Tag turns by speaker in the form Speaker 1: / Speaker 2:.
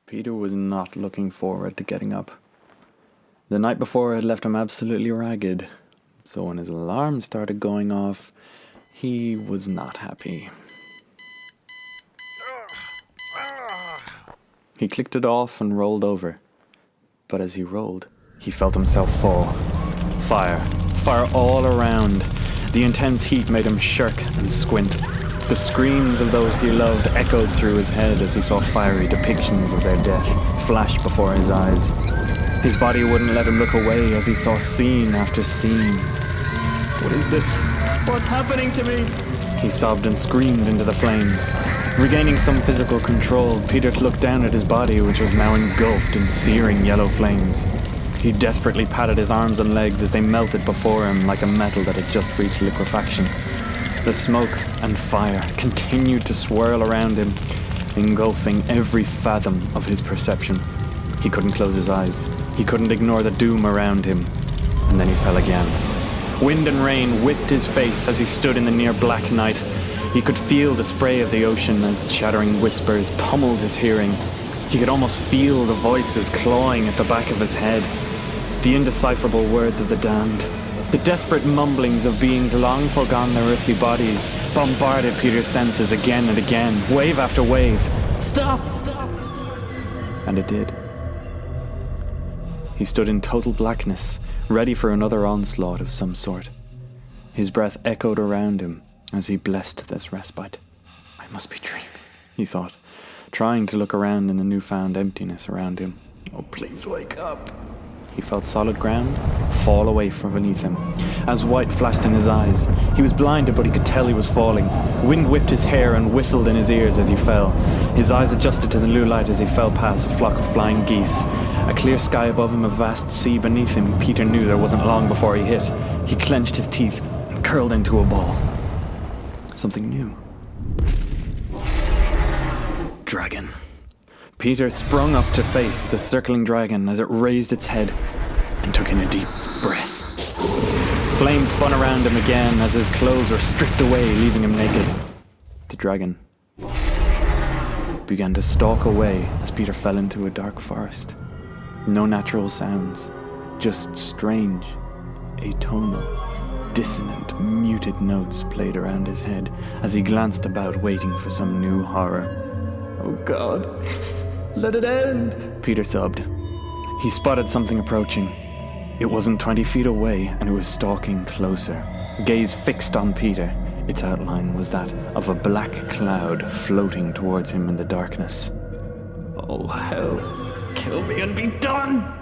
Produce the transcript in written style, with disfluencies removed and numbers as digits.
Speaker 1: Peter was not looking forward to getting up. The night before had left him absolutely ragged, so when his alarm started going off, he was not happy. He clicked it off and rolled over, but as he rolled, he felt himself fall. Fire all around. The intense heat made him shirk and squint. The screams of those he loved echoed through his head as he saw fiery depictions of their death flash before his eyes. His body wouldn't let him look away as he saw scene after scene. What is this? What's happening to me? He sobbed and screamed into the flames. Regaining some physical control, Peter looked down at his body, which was now engulfed in searing yellow flames. He desperately patted his arms and legs as they melted before him like a metal that had just reached liquefaction. The smoke and fire continued to swirl around him, engulfing every fathom of his perception. He couldn't close his eyes. He couldn't ignore the doom around him. And then he fell again. Wind and rain whipped his face as he stood in the near black night. He could feel the spray of the ocean as chattering whispers pummeled his hearing. He could almost feel the voices clawing at the back of his head. The indecipherable words of the damned. The desperate mumblings of beings long forgone their earthly bodies bombarded Peter's senses again and again, wave after wave. Stop! And it did. He stood in total blackness, ready for another onslaught of some sort. His breath echoed around him as he blessed this respite. I must be dreaming, he thought, trying to look around in the newfound emptiness around him. Oh, please wake up. He felt solid ground fall away from beneath him. As white flashed in his eyes, he was blinded, but he could tell he was falling. Wind whipped his hair and whistled in his ears as he fell. His eyes adjusted to the blue light as he fell past a flock of flying geese. A clear sky above him, a vast sea beneath him. Peter knew there wasn't long before he hit. He clenched his teeth and curled into a ball. Something new. Dragon. Peter sprung up to face the circling dragon as it raised its head and took in a deep breath. Flames spun around him again as his clothes were stripped away, leaving him naked. The dragon began to stalk away as Peter fell into a dark forest. No natural sounds, just strange, atonal, dissonant, muted notes played around his head as he glanced about, waiting for some new horror. Oh God, let it end, Peter sobbed. He spotted something approaching. It wasn't 20 feet away, and it was stalking closer. Gaze fixed on Peter, its outline was that of a black cloud floating towards him in the darkness. Oh hell, kill me and be done!